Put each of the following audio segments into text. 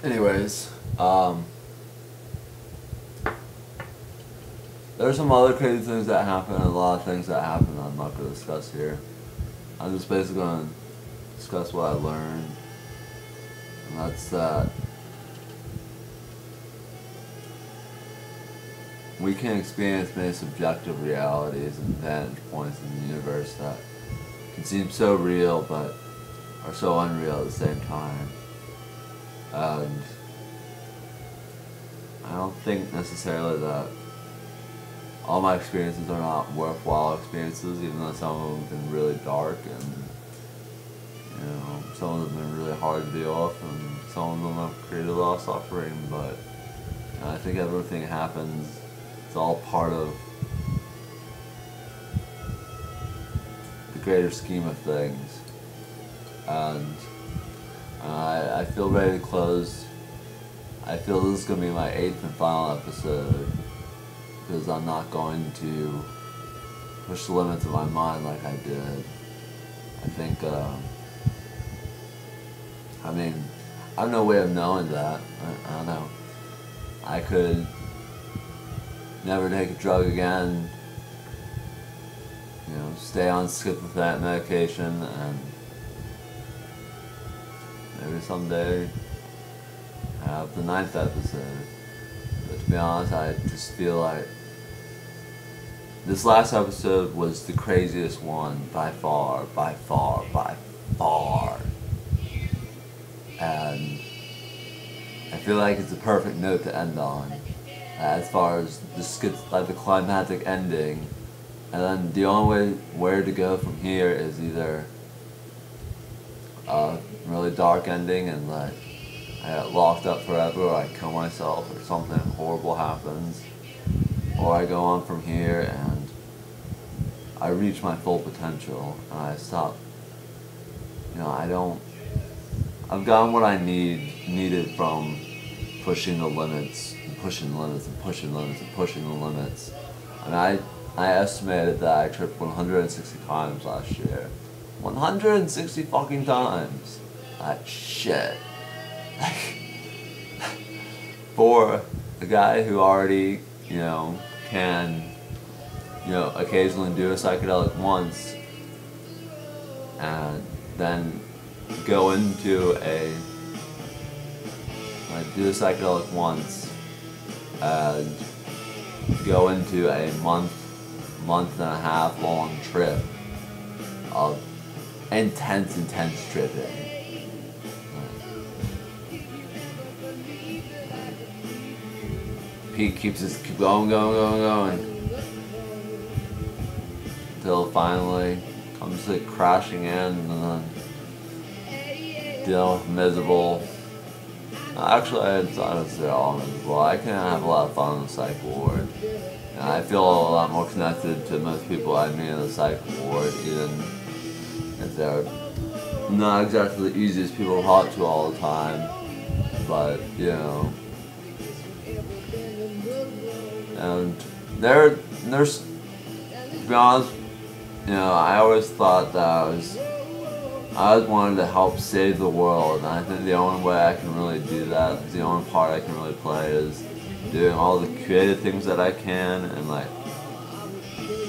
Anyways, there's some other crazy things that happen, and a lot of things that happen that I'm not going to discuss here. I'm just basically going to discuss what I learned, and that's that we can experience many subjective realities and vantage points in the universe that can seem so real but are so unreal at the same time. And I don't think necessarily that all my experiences are not worthwhile experiences, even though some of them have been really dark and some of them have been really hard to deal with, and some of them have created a lot of suffering. But I think everything happens. It's all part of the greater scheme of things, and I feel ready to close. I feel this is going to be my 8th and final episode, because I'm not going to push the limits of my mind like I did. I think, I have no way of knowing that. I don't know. I could never take a drug again, stay on schizophrenic medication, and maybe someday have the 9th episode. But to be honest, I just feel like this last episode was the craziest one by far. And I feel like it's a perfect note to end on, as far as the climactic ending. And then the only way where to go from here is either a really dark ending and like I get locked up forever, or I kill myself, or something horrible happens, or I go on from here and I reach my full potential and I stop. I've gotten what I needed from pushing the limits, and pushing the limits, and pushing the limits, and pushing the limits. And I estimated that I tripped 160 times last year. 160 fucking times. That shit. For a guy who already, can, occasionally do a psychedelic once, and then go into do a psychedelic once, and go into a month and a half long trip of intense tripping. Pete keep going, until it finally comes to crashing in, and then dealing with miserable. Actually, it's honestly all miserable. I can have a lot of fun in the psych ward. And I feel a lot more connected to most people I meet in the psych ward, even if they're not exactly the easiest people to talk to all the time. But, and there's, to be honest, I always thought that I always wanted to help save the world, and I think the only way I can really do that, the only part I can really play, is doing all the creative things that I can, and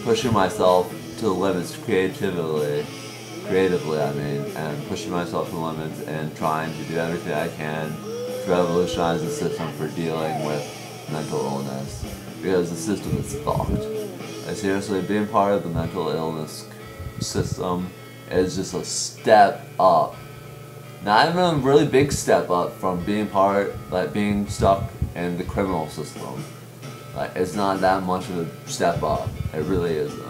pushing myself to the limits creatively, and pushing myself to the limits and trying to do everything I can to revolutionize the system for dealing with mental illness, because the system is fucked. Seriously, being part of the mental illness system is just a step up. Not even a really big step up from being being stuck in the criminal system. It's not that much of a step up. It really isn't.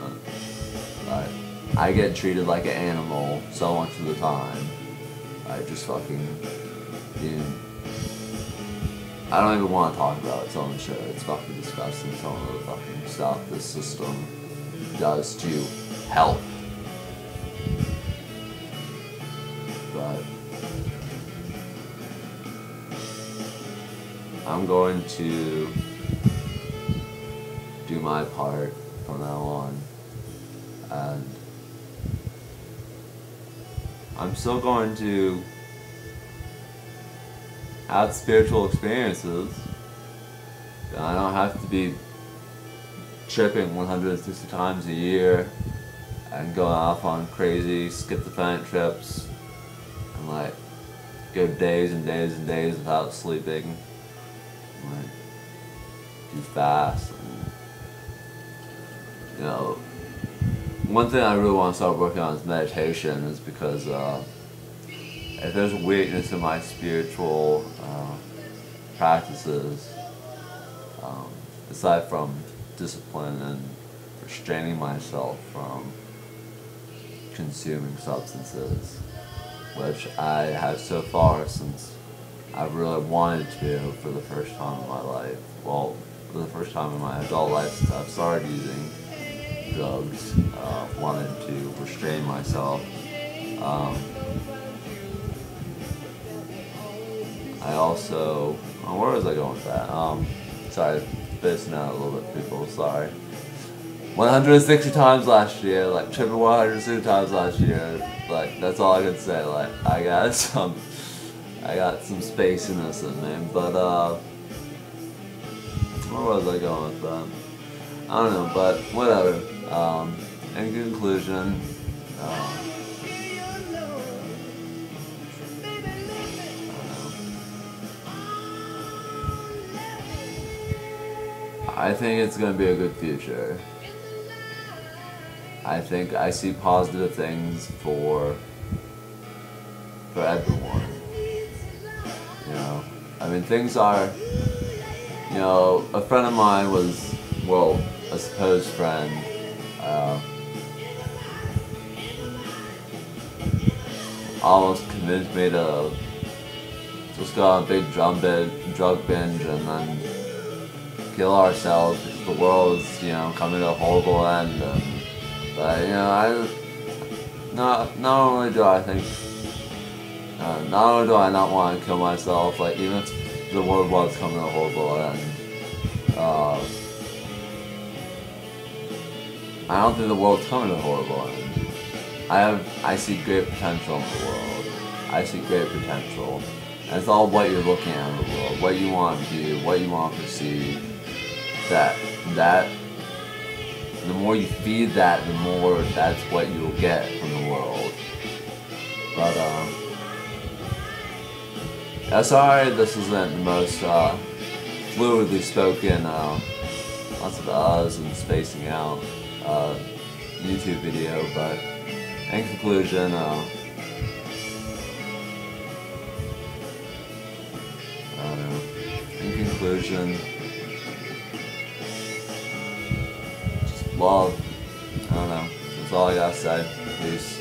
I get treated like an animal so much of the time. I just fucking, I don't even want to talk about it, so I'm sure it's fucking disgusting, some of the fucking stuff this system does to help. But I'm going to do my part from now on, and I'm still going to have spiritual experiences. I don't have to be tripping 160 times a year and going off on crazy schizophrenic trips and like go days and days and days without sleeping. Like do fast and one thing I really want to start working on is meditation, is because if there's a weakness in my spiritual practices, aside from discipline and restraining myself from consuming substances, which I have so far since I really wanted to for the first time in my life. Well, for the first time in my adult life since I've started using drugs, wanted to restrain myself. I also, where was I going with that? Sorry, spacing out a little bit, people, sorry. 160 times last year, like tripping 160 times last year, like that's all I could say. Like I got some spaciness in me, but where was I going with that? I don't know, but whatever. In conclusion, I think it's going to be a good future. I think I see positive things for everyone. I mean, things are, a friend of mine was, well, a supposed friend, almost convinced me to just go on a big drug binge and then kill ourselves because the world is, coming to a horrible end. But not only do I think, not only do I not want to kill myself, like even if the world was coming to a horrible end, I don't think the world's coming to a horrible end. I see great potential in the world. I see great potential. And it's all what you're looking at in the world, what you want to do, what you want to perceive. That the more you feed that, the more that's what you'll get from the world. But sorry this isn't the most fluidly spoken, lots of uhs and spacing out YouTube video, but in conclusion, just love. I don't know. That's all I gotta say. Peace.